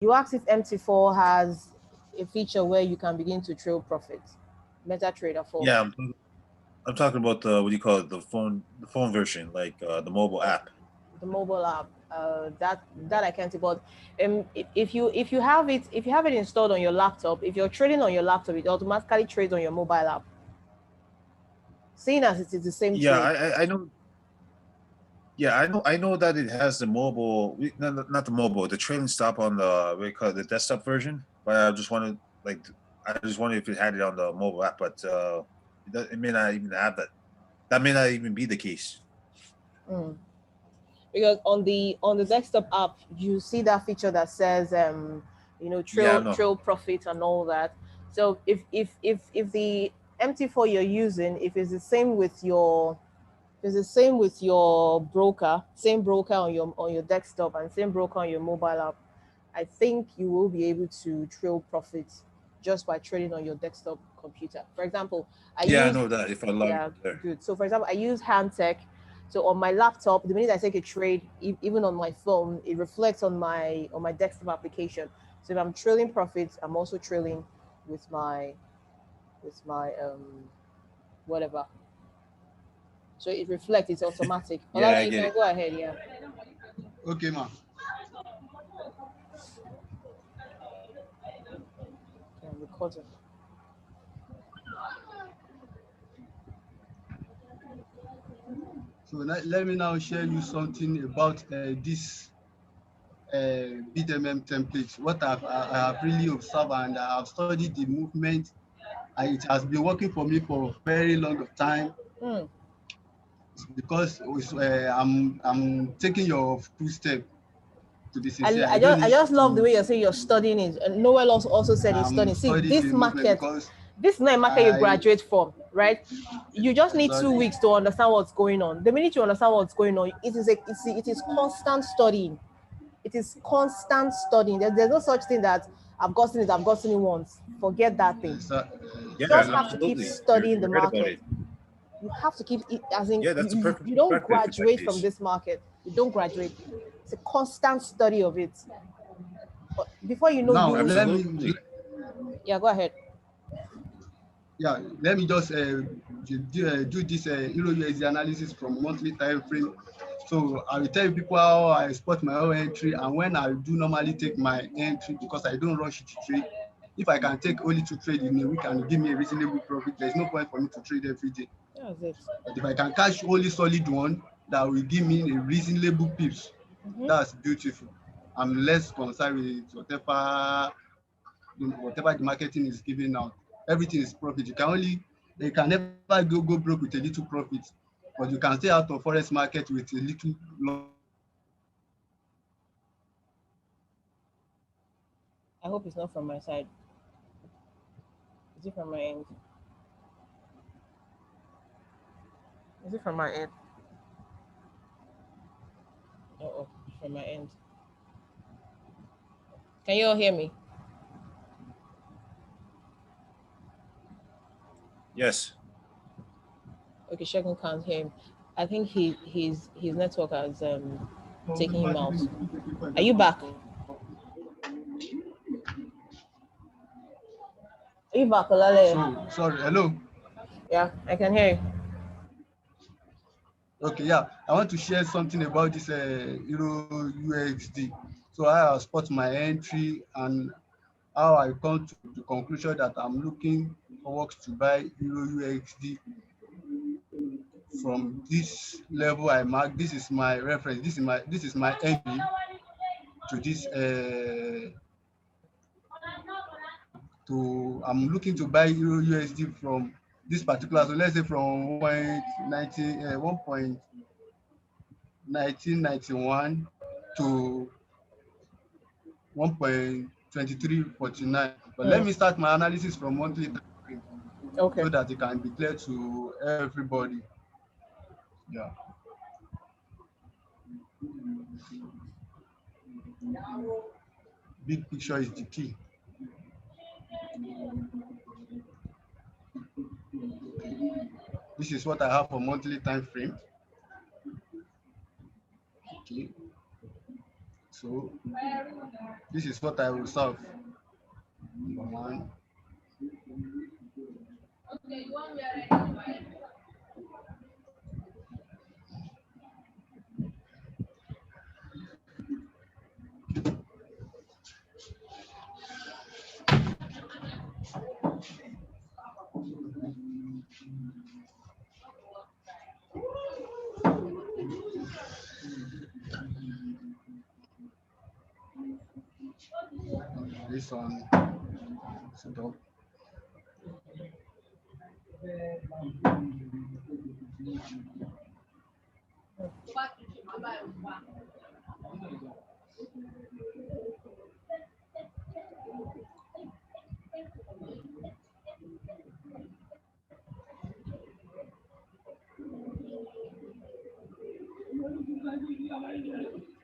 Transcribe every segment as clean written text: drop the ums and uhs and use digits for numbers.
You asked if MT4 has a feature where you can begin to trail profits. MetaTrader 4. Yeah, I'm talking about the what do you call it, the phone version, like the mobile app. The mobile app. That I can't see. But if you have it installed on your laptop, if you're trading on your laptop, it automatically trades on your mobile app. Seeing as it is the same Yeah, trade. I know. Yeah, I know that it has the mobile, not the mobile, the trailing stop on the what do you call it, the desktop version. But I just wanted like I just wondered if it had it on the mobile app, but it may not even have that. That may not even be the case. Mm. Because on the desktop app you see that feature that says Yeah, I trail know. trail profit and all that. So if the MT4 you're using, if it's the same with your if it's the same with your broker, same broker on your desktop and same broker on your mobile app, I think you will be able to trail profits just by trading on your desktop computer. For example, I Yeah, I use know that if I log yeah, in there. good. So for example, I use Handtech. So on my laptop, the minute I take a trade, even on my phone, it reflects on my desktop application. So if I'm trailing profits, I'm also trailing with my whatever. So it reflects. It's automatic. Yeah, Olala, I you get can it. go ahead. Yeah, Okay, ma. yeah, recording. So let me now share you something about this BitMM template. What I have really observed, and I have studied the movement, and it has been working for me for a very long time. Mm. Because I'm taking your footstep. To be I, sincere, I I don't just I need just love the to way you're saying you're studying it. And Noel also said he's studying. See, study the this movement market, because this is not a market you I graduate from, right? You just need two exactly. weeks to understand what's going on. The minute you understand what's going on, it is constant studying. It is constant studying. There's no such thing that I've gotten it once. Forget that thing. Yeah, You just have to keep absolutely. studying the You're right about market. it. You have to keep it as in Yeah, that's a you, perfect you don't perspective in that graduate from case. this market. You don't graduate. It's a constant study of it. Before you know, Now you Absolutely. yeah, go ahead. yeah, let me just do this Euro USD analysis from monthly time frame. So I will tell you people how I spot my own entry and when I do normally take my entry because I don't rush to trade. If I can take only 2 trades in a week and give me a reasonable profit, there's no point for me to trade every day. That's it. But if I can catch only solid one that will give me a reasonable pips, Mm-hmm. that's beautiful. I'm less concerned with whatever the marketing is giving out. Everything is profit. You can never go broke with a little profit, but you can stay out of forex market with a little loss. I hope it's not from my side. Is it from my end? Is it from my end? Oh, from my end. Can you all hear me? Yes. Okay, Shegun can't hear him. I think his network has taken him out. Are you back? Are you back, Olale? So sorry, hello. Yeah, I can hear you. Okay, yeah. I want to share something about this Euro UXD. So I have spot my entry and how I come to the conclusion that I'm looking forward to buy Euro UXD from this level I mark. This is my reference. This is my entry to this to I'm looking to buy Euro USD from this particular. So let's say from 1.1991 to 1.2349. But let Mm, me start my analysis from monthly time frame okay. so that it can be clear to everybody. Yeah. Big picture is the key. This is what I have for monthly time frame. Okay. So this is what I will serve. Number one. This one. Set up.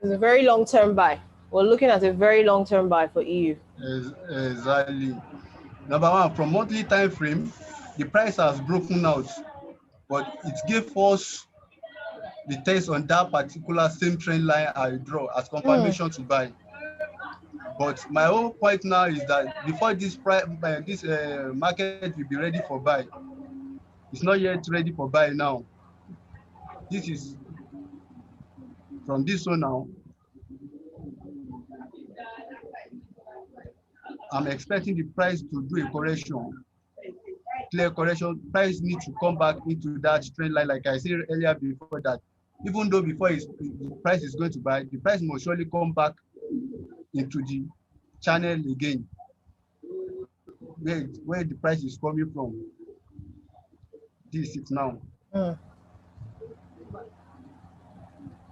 It's a very long-term buy. We're looking at a very long-term buy for EU. Exactly. Number one, from monthly time frame, the price has broken out, but it gave us the test on that particular same trend line I draw as confirmation to buy. But my whole point now is that before this price, this market will be ready for buy. It's not yet ready for buy now. This is from this one now. I'm expecting the price to do a correction, clear correction. Price needs to come back into that trend line, like I said earlier before that. Even though before the price is going to buy, the price must surely come back into the channel again, where the price is coming from. This is now.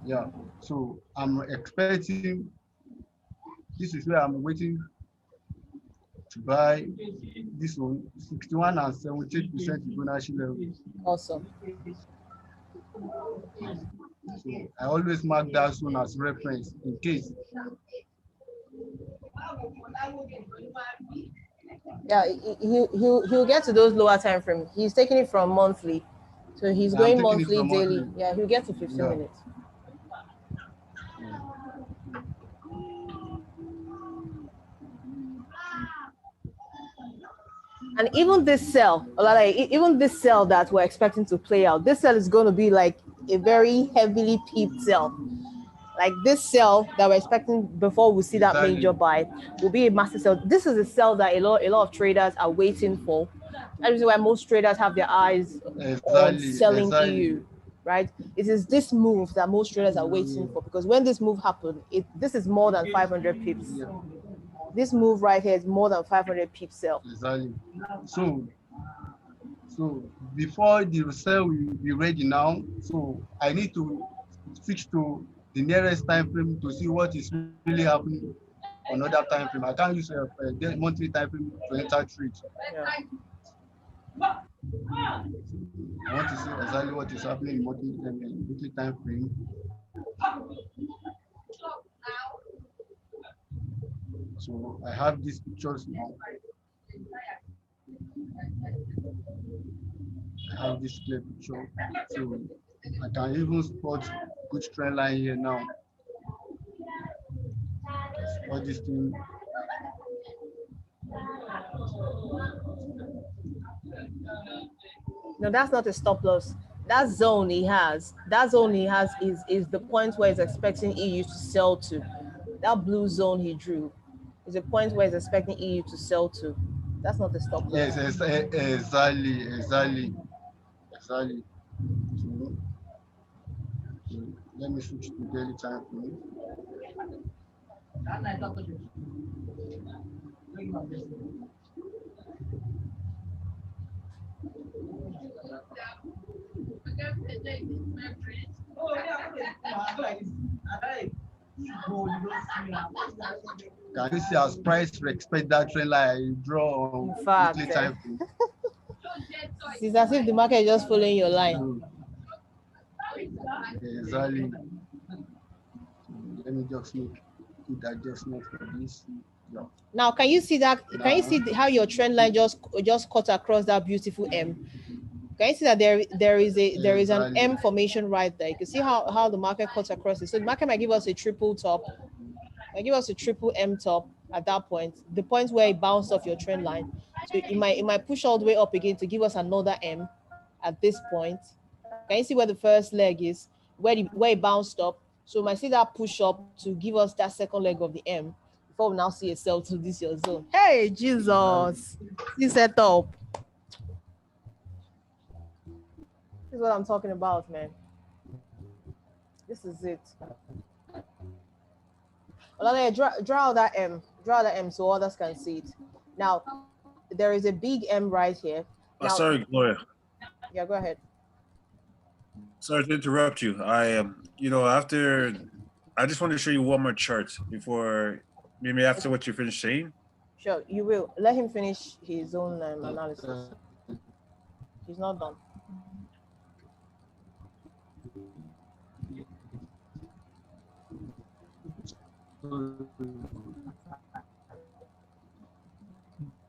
Yeah, so I'm expecting, this is where I'm waiting to buy this one, 61 and 78% Fibonacci level. Awesome. So I always mark that one as reference in case. Yeah, he'll get to those lower time frame. He's taking it from monthly, so he's going monthly, daily. Monthly. Yeah, he'll get to 15 minutes. And even this sell, even this sell that we're expecting to play out, this sell is going to be like a very heavily peaked sell. Like this sell that we're expecting before we see that major buy will be a massive sell. This is a sell that a lot of traders are waiting for. That is why most traders have their eyes on selling EU, right? It is this move that most traders are waiting for, because when this move happened, this is more than 500 pips. Yeah. This move right here is more than 500 pips sell. Exactly. So before the sell will be ready now, so I need to switch to the nearest time frame to see what is really happening on other time frame. I can't use a monthly time frame to enter trade. Yeah. I want to see exactly what is happening in monthly time frame. So I have these pictures now. I have this clear picture. So I can even spot good trend line here now. All these things. No, that's not a stop loss. That zone he has is the point where he's expecting EU to sell to. That blue zone he drew is a point where he's expecting EU to sell to. That's not the stop loss. Yes, exactly. So let me switch to daily time frame. Can you see as price respect that trend line I draw on weekly time frame? It's as if the market is just following your line. Exactly. Let me just make good adjustment for this. Yeah. Now, can you see that? Can you see how your trend line just cut across that beautiful M? Can you see that there is an M formation right there? You can see how the market cuts across it. So the market might give us a triple top, Like give us a triple M top at that point, the point where it bounced off your trend line. So it might push all the way up again to give us another M at this point. Can you see where the first leg is? Where it bounced up. So we might see that push up to give us that second leg of the M before we now see a sell to this your zone. Hey Jesus. See set up. This is what I'm talking about, man. This is it. Well, draw out that M. Draw that M so others can see it. Now, there is a big M right here. Now, sorry, Gloria. Yeah, go ahead. Sorry to interrupt you. After I just want to show you one more chart before, maybe after what you finish saying. Sure, you will. Let him finish his own analysis. He's not done.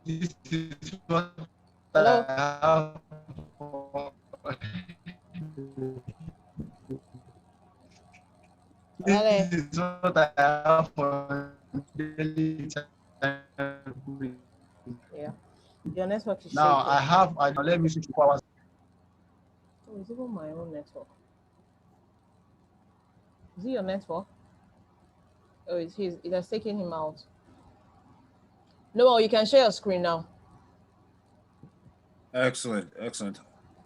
This is what Hello? I have. Olale. This is what I have for daily time. Yeah. Your network is Now shaking. I have. Let me switch to power. Oh, it's even my own network. Is it your network? Oh, it has taken him out. No, you can share your screen now. Excellent. I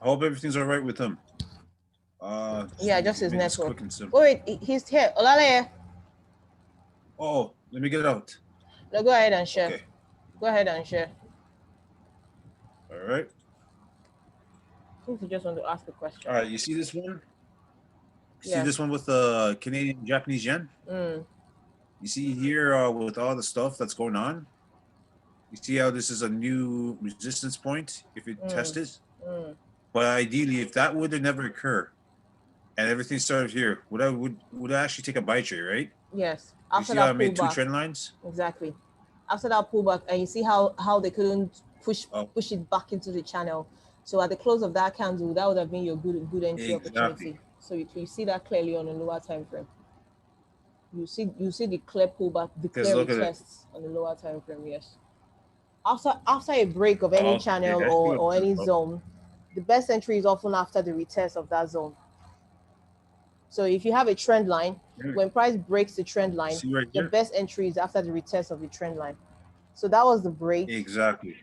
hope everything's all right with him. Yeah, just his make this network. quick and simple. Oh, wait, he's here. Olale. Oh, let me get it out. No, go ahead and share. Okay. Go ahead and share. All right. I think you just want to ask a question. All right. You see this one? Yeah. See this one with the Canadian Japanese yen? Mm. You see here with all the stuff that's going on? You see how this is a new resistance point if it tested? But ideally, if that would have never occur and everything started here, would I actually take a buy trade, right? Yes. You After see how I that made two pullback. trend lines? Exactly. After that pullback, and you see how they couldn't push it back into the channel. So at the close of that candle, that would have been your good entry opportunity. So you see that clearly on a lower time frame. You see the clear pullback, the clear retests on the lower time frame. Yes. After a break of any channel or any zone, the best entry is often after the retest of that zone. So if you have a trend line, when price breaks the trend line, the best entry is after the retest of the trend line. So that was the break. Exactly.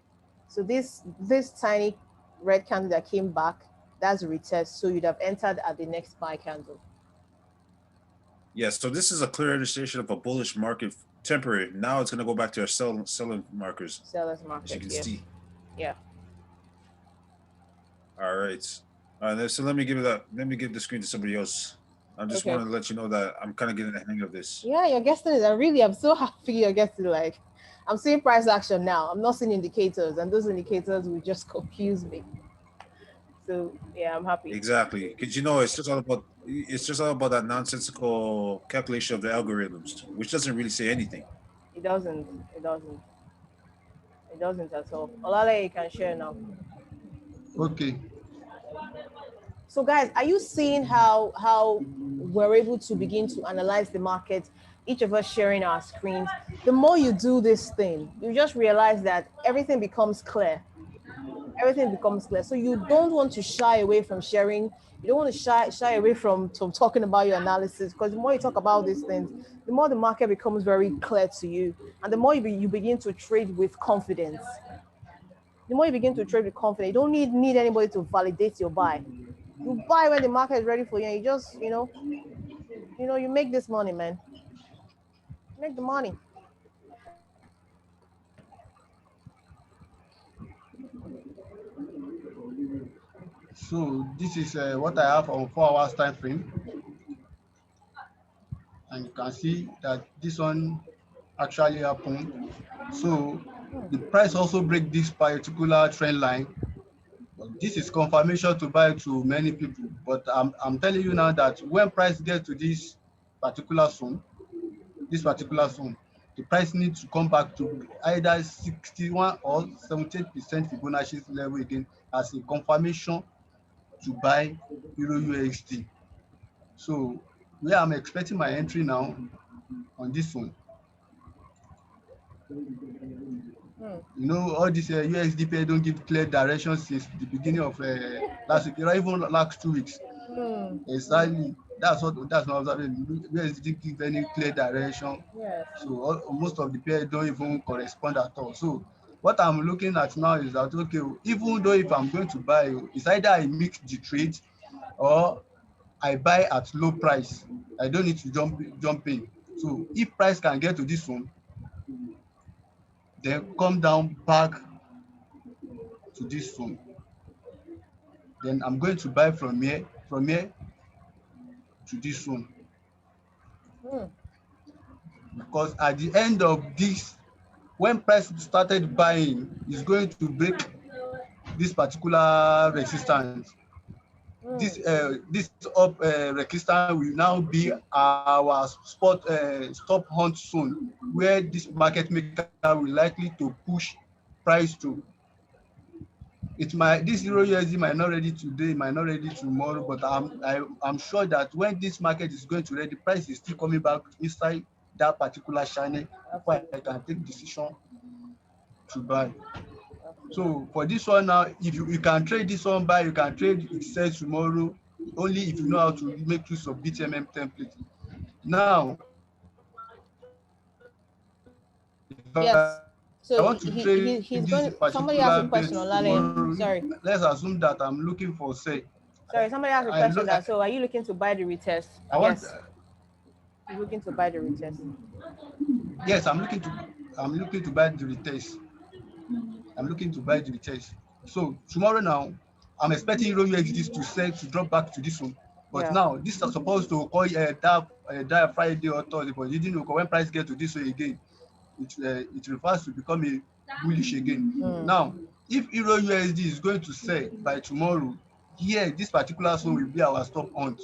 So this tiny red candle that came back, that's a retest. So you'd have entered at the next buy candle. Yes. So this is a clear illustration of a bullish market, temporary. Now it's going to go back to our selling markers. Sellers market. As you can see. Yeah. All right. So let me give the screen to somebody else. I just wanted to let you know that I'm kind of getting the hang of this. Yeah, you're guessing it. I'm so happy you're guessing. Like, I'm seeing price action now. I'm not seeing indicators, and those indicators will just confuse me. So yeah, I'm happy. Exactly, because it's just all about that nonsensical calculation of the algorithms, which doesn't really say anything. It doesn't at all. Olale, you can share now. Okay. So guys, are you seeing how we're able to begin to analyze the market, each of us sharing our screens? The more you do this thing, you just realize that everything becomes clear. So you don't want to shy away from sharing. You don't want to shy away from talking about your analysis, because the more you talk about these things, the more the market becomes very clear to you, and the more you begin to trade with confidence. The more you begin to trade with confidence, you don't need anybody to validate your buy. You buy when the market is ready for you, and you just, you make this money, man. Make the money. So this is what I have on 4 hours time frame, and you can see that this one actually happened. So the price also break this particular trend line. This is confirmation to buy to many people, but I'm telling you now that when price gets to this particular zone, the price needs to come back to either 61 or 78% Fibonacci level again as a confirmation to buy Euro USD. So where I'm expecting my entry now on this one You know, all this USD pair don't give clear direction since the beginning of last week, or even last 2 weeks. Exactly. That's what observing. USD give any clear direction. Yes. So most of the pair don't even correspond at all. So what I'm looking at now is that, okay, even though if I'm going to buy, it's either I mix the trade or I buy at low price. I don't need to jump in. So if price can get to this one, then come down back to this one. Then I'm going to buy from here to this one. Because at the end of this, when price started buying, is going to break this particular resistance. This up resistance will now be our stop hunt zone, where this market maker will likely to push price to. This euro USD might not ready today, might not ready tomorrow, but I'm sure that when this market is going to ready, price is still coming back inside that particular channel before I can take decision to buy. So for this one now, if you can trade this one buy, you can trade it sell tomorrow, only if you know how to make use of BTMM template. Now, if I want to Yes. trade So this he's particular going. pair Somebody asked a question on tomorrow, Lale. Sorry. let's assume that I'm looking for sell. Sorry. Somebody asked a question that. So are you looking to buy the retest? Yes. You're looking to buy the retest. Yes, I'm looking to buy the retest. I'm looking to buy the retest. So tomorrow now, I'm expecting Euro USD to sell to drop back to this one. But now this is supposed to occur that Friday or Thursday, but it didn't occur. When price get to this way again, it refers to become a bullish again. Now, if Euro USD is going to sell by tomorrow, here this particular zone will be our stop hunt.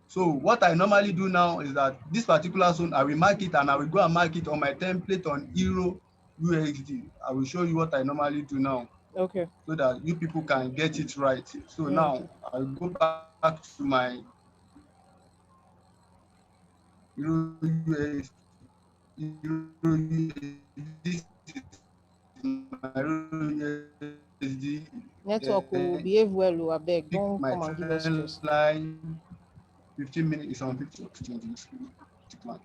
So what I normally do now is that this particular zone, I will mark it and I will go and mark it on my template on Euro USD. I will show you what I normally do now. Okay. So that you people can get it right. So now I'll go back to my Euro USD. This is my Euro USD. Network will behave well. I beg. Pick Don't my come and give us trend stress. line. 15 minutes is on 50 decline.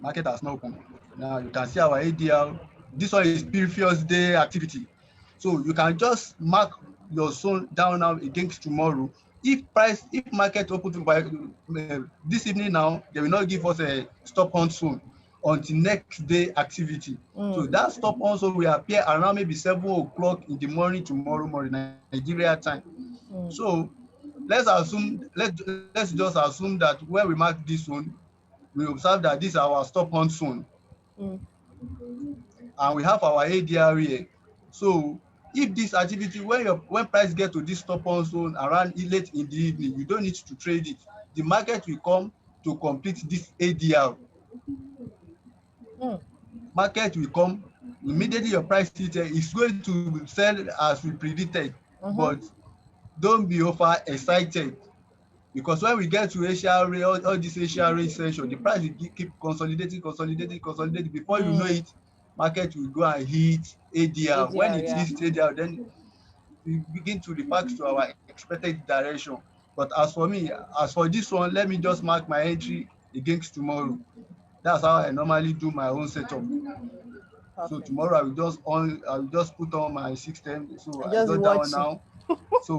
Market has not opened. Now you can see our ADL. This one is previous day activity. So you can just mark your zone down now against tomorrow. If market open to buy this evening now, they will not give us a stop hunt zone until next day activity. So that stop hunt zone will appear around maybe 7 o'clock in the morning tomorrow morning, Nigeria time. So let's just assume that when we mark this one, we observe that this is our stop hunt zone. And we have our ADR here. So if this activity, when price get to this stop hunt zone around late in the evening, you don't need to trade it. The market will come to complete this ADR. Market will come immediately. Your price hit is going to sell as we predicted, but don't be over excited, because when we get to Asia rate, all this Asia rate session, the price will keep consolidating. Before you know it, market will go and hit ADR. When it hits ADR, then we begin to repack to our expected direction. But as for this one, let me just mark my entry against tomorrow. That's how I normally do my own setup. So tomorrow I will just put on my system. So I got that one now. So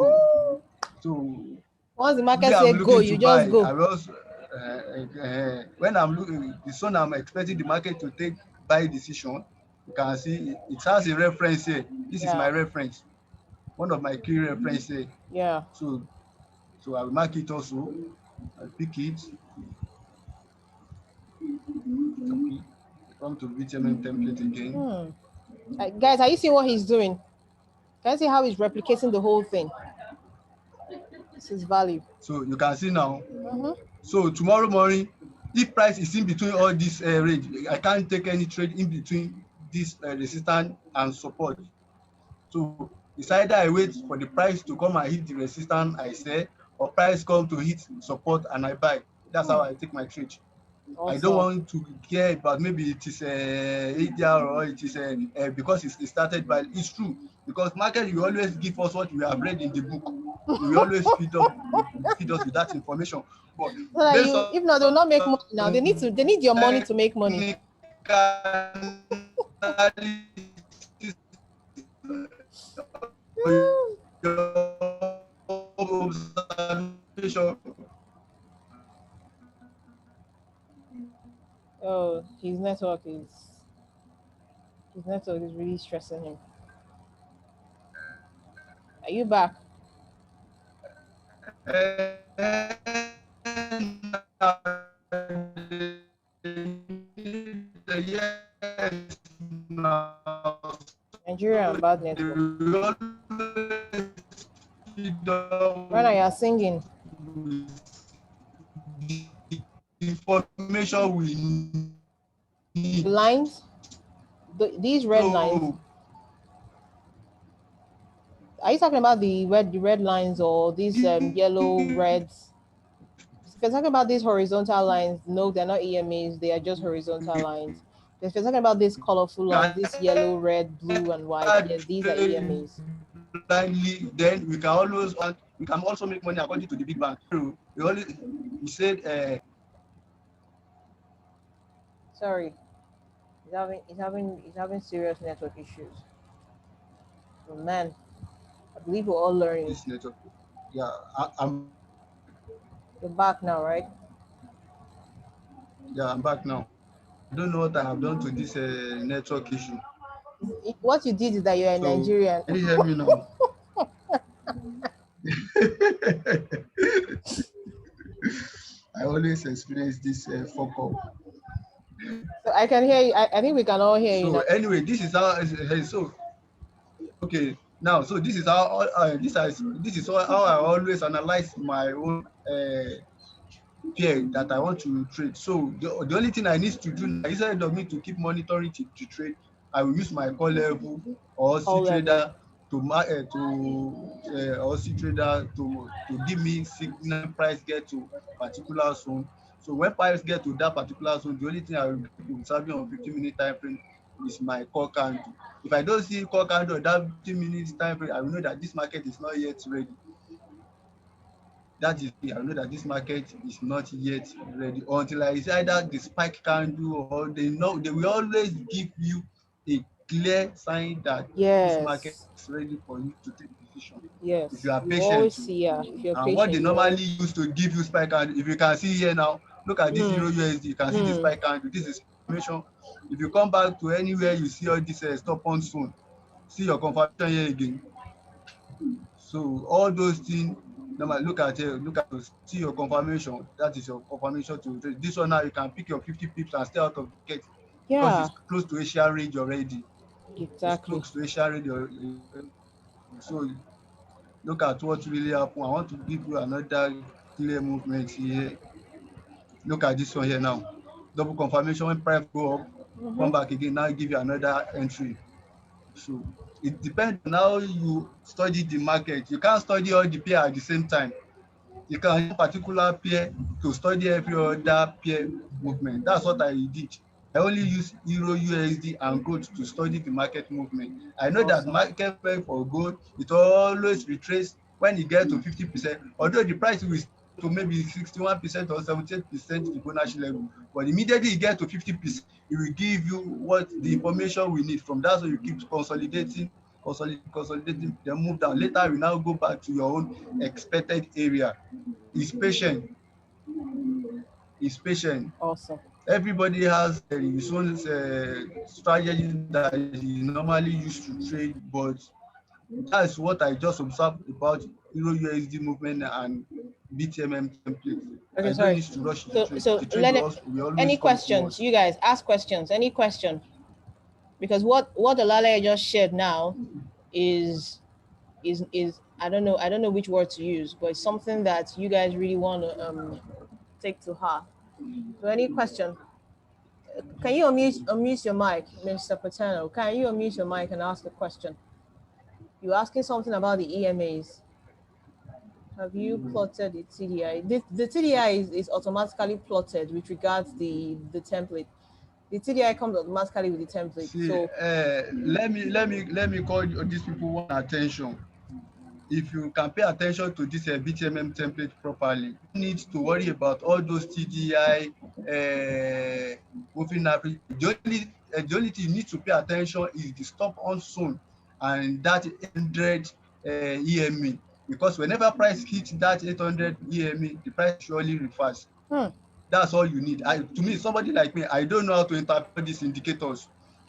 once the market say go, you just go. I was when I'm looking the zone I'm expecting the market to take buy decision. You can see it has a reference here. This is my reference, one of my key reference here. So I will mark it also. I'll pick it. Okay. Come to VTMN template again. Guys, are you seeing what he's doing? Can you see how he's replicating the whole thing? This is value. So you can see now. So tomorrow morning, if price is in between all this range, I can't take any trade in between this resistance and support. So it's either I wait for the price to come and hit the resistance I sell, or price come to hit support and I buy. That's how I take my trade. I don't Awesome. want to care about maybe it is a 8 year or it is a because it started by it's true because market will always give us what we have read in the book. It will always feed us with that information. But So that based you, if not, they'll not make money now. They need your money to make money. observation. Oh, his network is really stressing him. Are you back? Yes, now. Nigeria and bad They network. will always feed Right now us you're singing. with the information we need. The lines, these red lines. So Are you talking about the red lines or these yellow reds? If you're talking about these horizontal lines, no, they're not EMAs. They are just horizontal lines. If you're talking about these colorful lines, this yellow, red, blue, and white, yes, these are EMAs. blindly, then we can always we can also make money according to the big bank. We said Sorry, he's having serious network issues. Oh, man, I believe we're all learning. this network. Yeah, I'm You're back now, right? I'm back now. I don't know what I have done to this network issue. What you did is that you're a So Nigerian. can you hear me now? I always experience this fuck up. So I can hear you. I think we can all hear you So now. anyway, this is how so okay now. So this is how this is how I always analyze my own pair that I want to trade. So the only thing I need to do now, instead of me to keep monitoring to trade, I will use my call level or Call C level. trader or C trader to give me signal price get to particular zone. So when price get to that particular zone, the only thing I will be observing on 15-minute time frame is my call candle. If I don't see call candle on that 15 minutes time frame, I will know that this market is not yet ready. That is me. I know that this market is not yet ready until I see either the spike candle or they will always give you a clear sign that this market Yes. is ready for you to take decision. If Yes. you are You patient always too. see, yeah. If you're And what they patient, you normally always. use to give you spike candle, if you can see here now, look at this Hmm. Euro USD, you can see the Hmm. spike candle. This is confirmation. If you come back to anywhere you see all this stop on soon, see your confirmation here again. So all those things, normally look at see your confirmation. That is your confirmation to trade. This one now you can pick your 50 pips and stay out of the market because Yeah. it's close to Asia range already. It's Exactly. close to Asia range. So look at what really happened. I want to give you another clear movement here. Look at this one here now. Double confirmation when price go up, Mm-hmm. come back again. Now give you another entry. So it depends on how you study the market. You can't study all the pair at the same time. You can use particular pair to study every other pair movement. That's what I did. I only use Euro, USD, and gold to study the market movement. I know that Awesome. market movement for gold, it always retrace when e get to 50%, although the price will to maybe 61% or 78% Fibonacci level. But immediately you get to 50%, it will give you what the information we need. From that, so you keep consolidating, then move down. Later, we now go back to your own expected area. Is patient. Is patient. Awesome. Everybody has his own strategy that he normally used to trade, but that's what I just observed about Euro USD movement and BTMM template. Okay, I don't sorry. need to rush the So trade. so The trade let it. will Any always come questions? towards. You guys ask questions. Any question? Because what Olale just shared now is I don't know which word to use, but it's something that you guys really want to take to heart. So any question? Can you unmute your mic, Mr. Paterno? Can you unmute your mic and ask a question? You're asking something about the EMAs. Have you plotted the TDI? The TDI is automatically plotted with regards the template. The TDI comes automatically with the template. See, So let me call these people one attention. If you can pay attention to this BTMM template properly, you don't need to worry about all those TDI moving average. The only thing you need to pay attention is the stop on zone and that 800 EMA, because whenever price hits that 800 EMA, the price surely reverse. That's all you need. To me, somebody like me, I don't know how to interpret these indicators,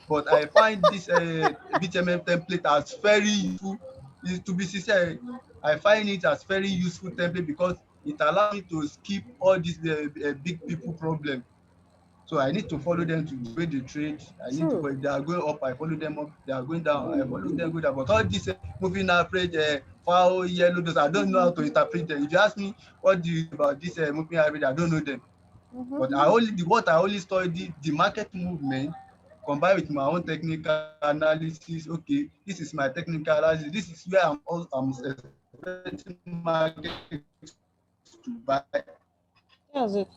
but I find this BTMM template as very useful. To be sincere, I find it as very useful template because it allows me to skip all these big people problem. So I need to follow them to the way they trade. I need to, if they are going up, I follow them up. They are going down, I follow them go down. But all this moving average, foul, yellow, those, I don't know how to interpret them. If you ask me what do you know about this moving average, I don't know them. But I only study the market movement combined with my own technical analysis. Okay, this is my technical analysis. This is where I'm expecting market to buy. that's it.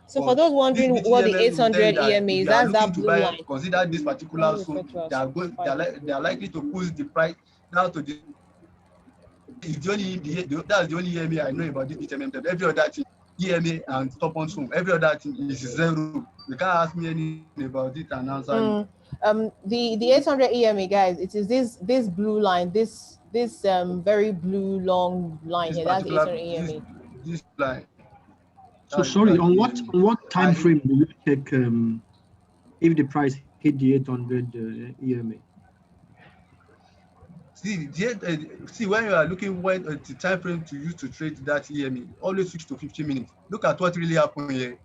So for those wondering what the 800 EMA is, that's that blue line. Consider this particular zone. They are likely to push the price down to the. That's the only EMA I know about this BTMM. Every other thing, EMA and stop on zone. Every other thing is zero. You can't ask me anything about it and answer me. The 800 EMA, guys, it is this blue line, this very blue long line here. That's the 800 EMA. This line. So sorry, on what time frame do you check if the price hit the 800 EMA? See, when you are looking at the time frame to use to trade that EMA, always switch to 15 minutes. Look at what really happened here.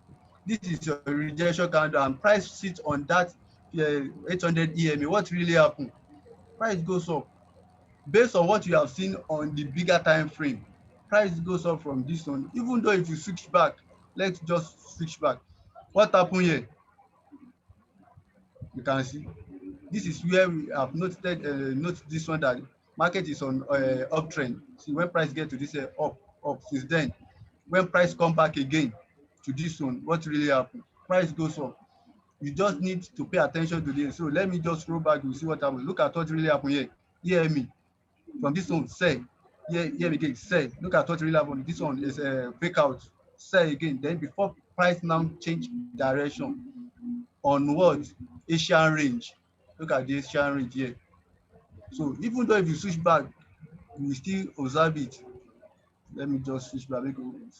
This is your rejection candle and price sits on that 800 EMA. What really happened? Price goes up. Based on what you have seen on the bigger time frame, price goes up from this one. Even though if you switch back, let's just switch back. What happened here? You can see. This is where we have noted this one that market is on uptrend. See, when price get to this up since then, when price come back again to this one, what really happened? Price goes up. You just need to pay attention to this. So let me just scroll back to see what happened. Look at what really happened here. Hear me. From this one, sell. Here again, sell. Look at what really happened. This one is a breakout. Sell again. Then before price now change direction on what? Asian range. Look at the Asian range here. So even though if you switch back, you will still observe it. Let me just switch back.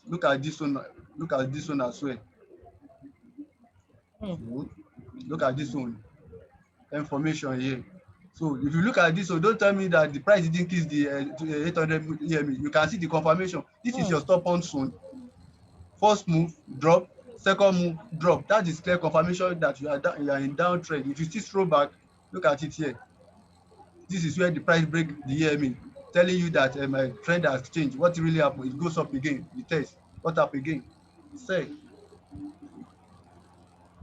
Look at this one. Look at this one as well. Look at this one. Information here. So if you look at this, so don't tell me that the price didn't increase the 800 EMA. You can see the confirmation. This is your stop on zone. First move, drop. Second move, drop. That is clear confirmation that you are in downtrend. If you still scroll back, look at it here. This is where the price break the EMA, telling you that my trend has changed. What really happened? It goes up again. The test. What up again? Say.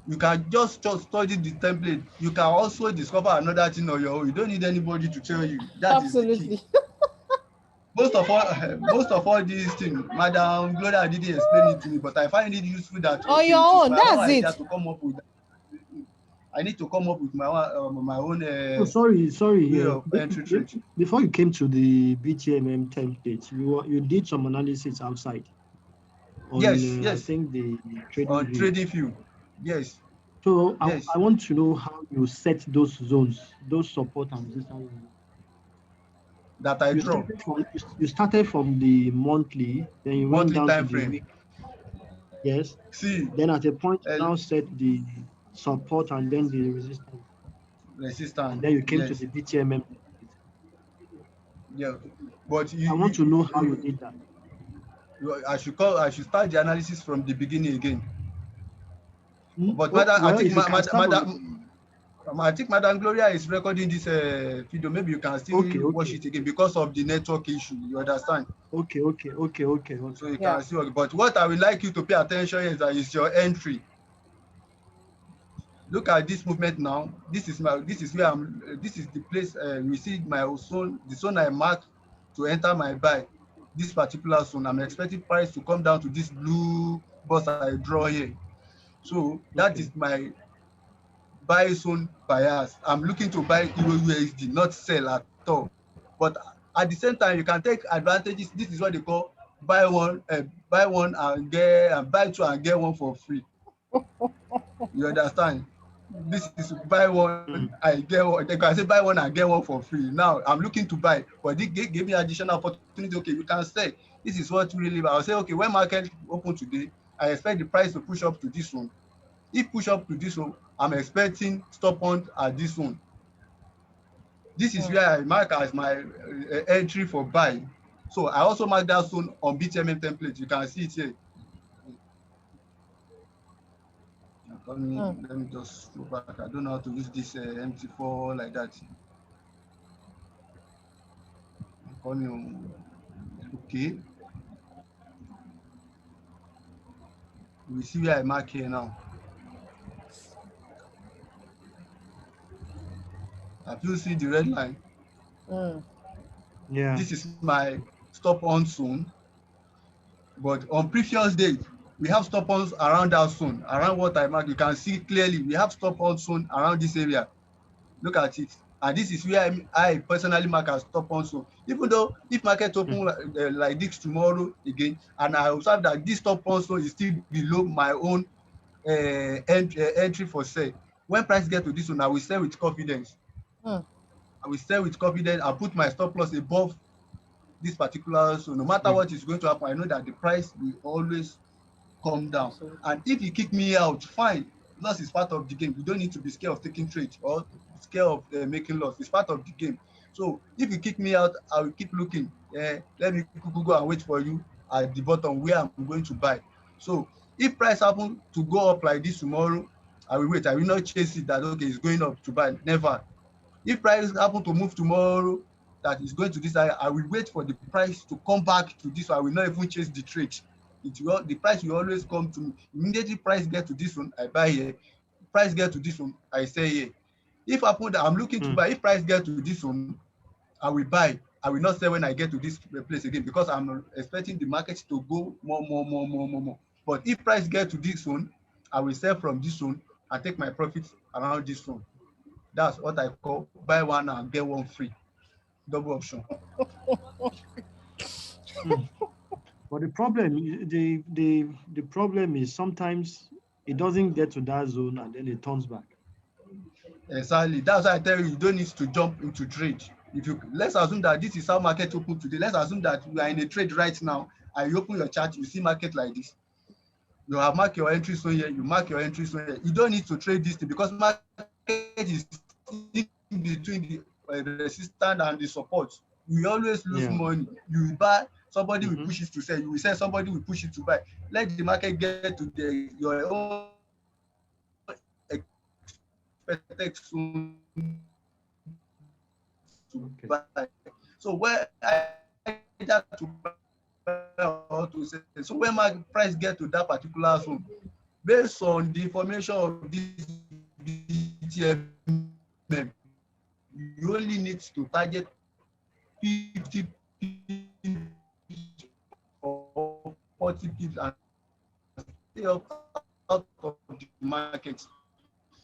You can just study the template. You can also discover another thing on your own. You don't need anybody to tell you. That Absolutely. is the key. Most of all these things, Madam Gloria didn't explain it to me, but I find it useful that on your own, that's it. To come up with that. I need to come up with my own. Sorry. Entry trade. Before you came to the BTMM template, you did some analysis outside. Yes. I think the trading view. Yes. So yes. I want to know how you set those zones, those support and resistance that I draw. You started from the monthly, then you went down to the week. Yes. See. Then at a point you now set the support and then the resistance. And then you came to the BTMM. Yeah, but I want to know how you did that. I should start the analysis from the beginning again. But I think Madam Gloria is recording this video. Maybe you can still watch it again because of the network issue. You understand? Okay. So you can see. But what I would like you to pay attention is your entry. Look at this movement now. This is the place you see my zone, the zone I marked to enter my buy. this particular zone. I'm expecting price to come down to this blue box I draw here. So that is my buy zone bias. I'm looking to buy Euro USD, not sell at all. But at the same time, you can take advantages. This is what they call buy one and buy two and get one for free. You understand? This is buy one, I get one. They can say buy one and get one for free. Now I'm looking to buy, but they give me additional opportunity. Okay, you can sell. This is what really. I'll say, okay, when market open today, I expect the price to push up to this one. If push up to this one, I'm expecting stop on at this one. This is where I mark as my entry for buy. So I also mark that zone on BTMM template. You can see it here. Let me just go back. I don't know how to use this MT4 like that. Okay. We see where I mark here now. Have you seen the red line? Yeah. This is my stop on zone. But on previous days, we have stop ons around that zone, around what I mark. You can see clearly we have stop on zone around this area. Look at it. And this is where I personally mark as stop on zone. Even though if market open like this tomorrow again, and I observe that this stop on zone is still below my own entry for sale. When price get to this one, I will sell with confidence. I will sell with confidence and put my stop loss above this particular. So no matter what is going to happen, I know that the price will always come down. And if you kick me out, fine. Loss is part of the game. You don't need to be scared of taking trade or scared of making loss. It's part of the game. So if you kick me out, I will keep looking. Let me go and wait for you at the bottom where I'm going to buy. So if price happen to go up like this tomorrow, I will wait. I will not chase it that okay, it's going up to buy. Never. If price happen to move tomorrow that is going to this area, I will wait for the price to come back to this one. I will not even chase the trade. The price will always come to me. Immediately price get to this one, I buy here. Price get to this one, I sell here. If happen that I'm looking to buy, if price get to this one, I will buy. I will not sell when I get to this place again because I'm expecting the market to go more. But if price get to this one, I will sell from this one and take my profits around this one. That's what I call buy one and get one free. Double option. But the problem is sometimes it doesn't get to that zone and then it turns back. Exactly. That's why I tell you, you don't need to jump into trade. Let's assume that this is how market open today. Let's assume that you are in a trade right now and you open your chart, you see market like this. You have marked your entry zone here, you mark your entry zone here. You don't need to trade this thing because market is in between the resistance and the support. You always lose money. You buy, somebody will push it to sell. You will sell, somebody will push it to buy. Let the market get to your own expected zone to buy. So where I that to buy or to sell. So when my price get to that particular zone, based on the information of this BTMM, you only need to target 50 pips or 40 pips and stay out of the market.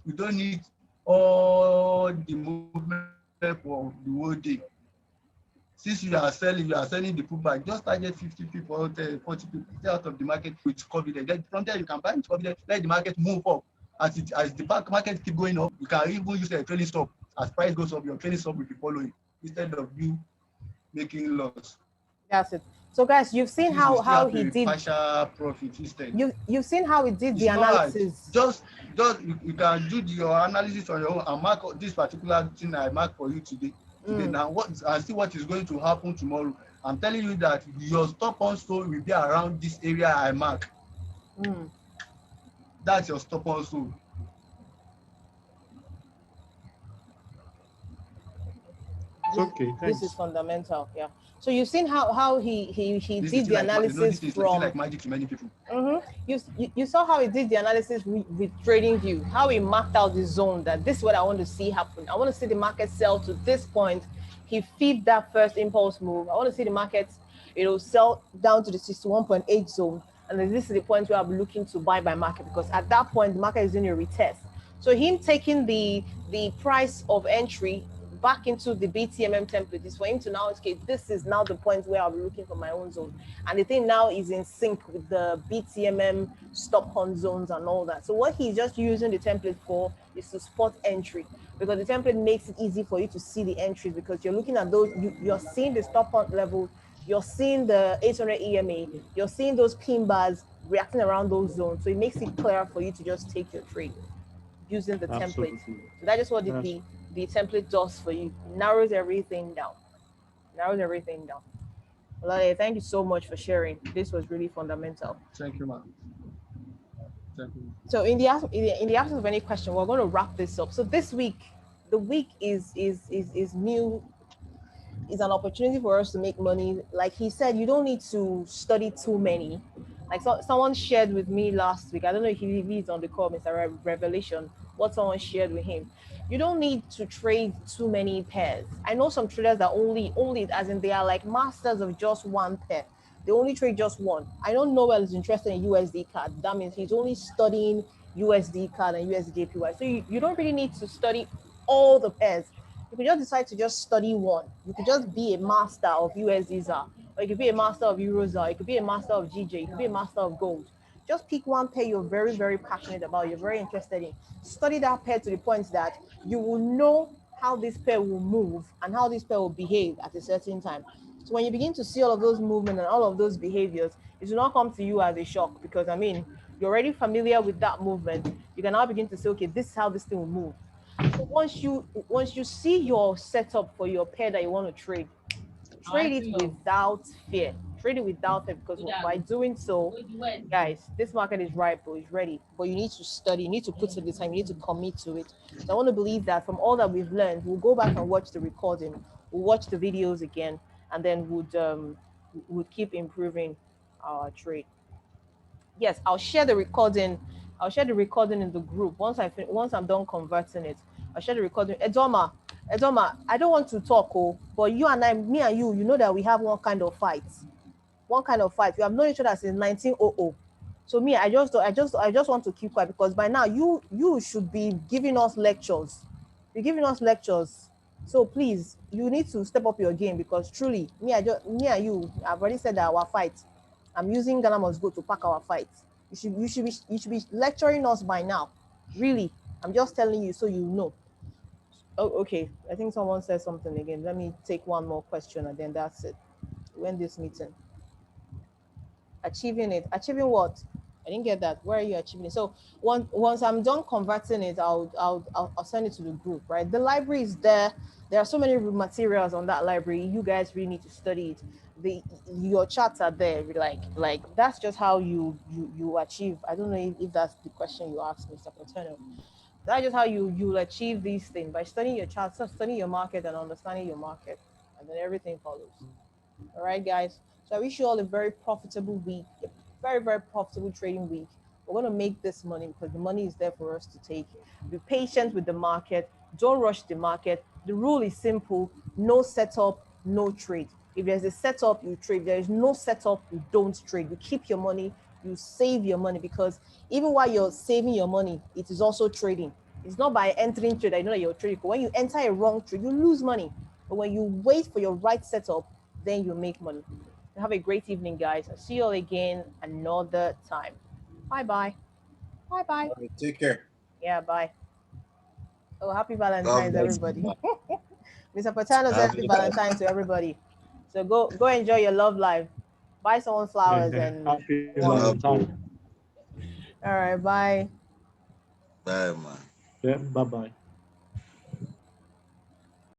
You don't need all the movement for the whole day. Since you are selling the pullback, just target 50 people or 40 people, stay out of the market with confidence. Then from there you can buy with confidence, let the market move up. As the market keep going up, you can even use a trailing stop. As price goes up, your trailing stop will be following instead of you making loss. That's it. So guys, you've seen how he did partial profit instead. You've seen how he did the analysis. Just you can do your analysis on your own and mark this particular thing I mark for you today. Now and see what is going to happen tomorrow. I'm telling you that your stop on zone will be around this area I mark. That's your stop on zone. Okay, thanks. This is fundamental. Yeah. So you've seen how he did the analysis from like magic to many people. You saw how he did the analysis with TradingView, how he marked out the zone that this is what I want to see happen. I want to see the market sell to this point. He feed that first impulse move. I want to see the market, it'll sell down to the 61.8 zone, and then this is the point where I'll be looking to buy by market, because at that point the market is doing a retest. So him taking the price of entry back into the BTMM template is for him to now, okay, this is now the point where I'll be looking for my own zone. And the thing now is in sync with the BTMM stop hunt zones and all that. So what he's just using the template for is to spot entry, because the template makes it easy for you to see the entries, because you're looking at those, you're seeing the stop hunt level, you're seeing the 800 EMA, you're seeing those pin bars reacting around those zones. So it makes it clearer for you to just take your trade using the template. So that's just what the template does for you. Narrows everything down. Well, thank you so much for sharing. This was really fundamental. Thank you, ma'am. Thank you. So in the absence of any question, we're going to wrap this up. So this week, the week is new. Is an opportunity for us to make money. Like he said, you don't need to study too many. Like someone shared with me last week. I don't know if he's on the call, Mr. Revelation. What someone shared with him. You don't need to trade too many pairs. I know some traders that only as in they are like masters of just one pair. They only trade just one. I don't know Noel is interested in USD card. That means he's only studying USD card and USDJPY. So you don't really need to study all the pairs. You could just decide to just study one. You could just be a master of USD ZAR, or you could be a master of Euro ZAR, you could be a master of GJ, you could be a master of gold. Just pick one pair you're very, very passionate about, you're very interested in. Study that pair to the point that you will know how this pair will move and how this pair will behave at a certain time. So when you begin to see all of those movements and all of those behaviors, it will not come to you as a shock, because I mean, you're already familiar with that movement. You can now begin to say, okay, this is how this thing will move. So once you see your setup for your pair that you want to trade it without fear. Trade it without fear, because by doing so, guys, this market is ripe, it's ready. But you need to study, you need to put in the time, you need to commit to it. So I want to believe that from all that we've learned, we'll go back and watch the recording, we'll watch the videos again, and then would keep improving our trade. Yes, I'll share the recording. I'll share the recording in the group once I'm done converting it. I'll share the recording. Edoma, I don't want to talk, but you and I, me and you know that we have one kind of fight. We have known each other since 1900. So me, I just want to keep quiet, because by now you should be giving us lectures. You're giving us lectures. So please, you need to step up your game, because truly, me and you, I've already said that our fight. I'm using Ghana Must Go to pack our fight. You should be lecturing us by now. Really, I'm just telling you so you know. Oh, okay. I think someone said something again. Let me take one more question and then that's it. When this meeting. Achieving it. Achieving what? I didn't get that. Where are you achieving it? So once I'm done converting it, I'll send it to the group, right? The library is there. There are so many materials on that library. You guys really need to study it. Your charts are there. Like that's just how you achieve. I don't know if that's the question you asked, Mr. Paterno. That's just how you'll achieve these things, by studying your charts, studying your market and understanding your market, and then everything follows. All right, guys. So I wish you all a very profitable week, a very, very profitable trading week. We're going to make this money, because the money is there for us to take. Be patient with the market. Don't rush the market. The rule is simple: no setup, no trade. If there's a setup, you trade. If there is no setup, you don't trade. You keep your money, you save your money, because even while you're saving your money, it is also trading. It's not by entering trade that you know that you're trading. But when you enter a wrong trade, you lose money. But when you wait for your right setup, then you make money. Have a great evening, guys. I'll see you all again another time. Bye-bye. Bye-bye. Right, take care. Yeah, bye. Oh, happy Valentine's, everybody. Mr. Paterno said happy Valentine's to everybody. So go enjoy your love life. Buy someone flowers and happy Valentine. all right, bye. Bye, man. Yeah, bye-bye.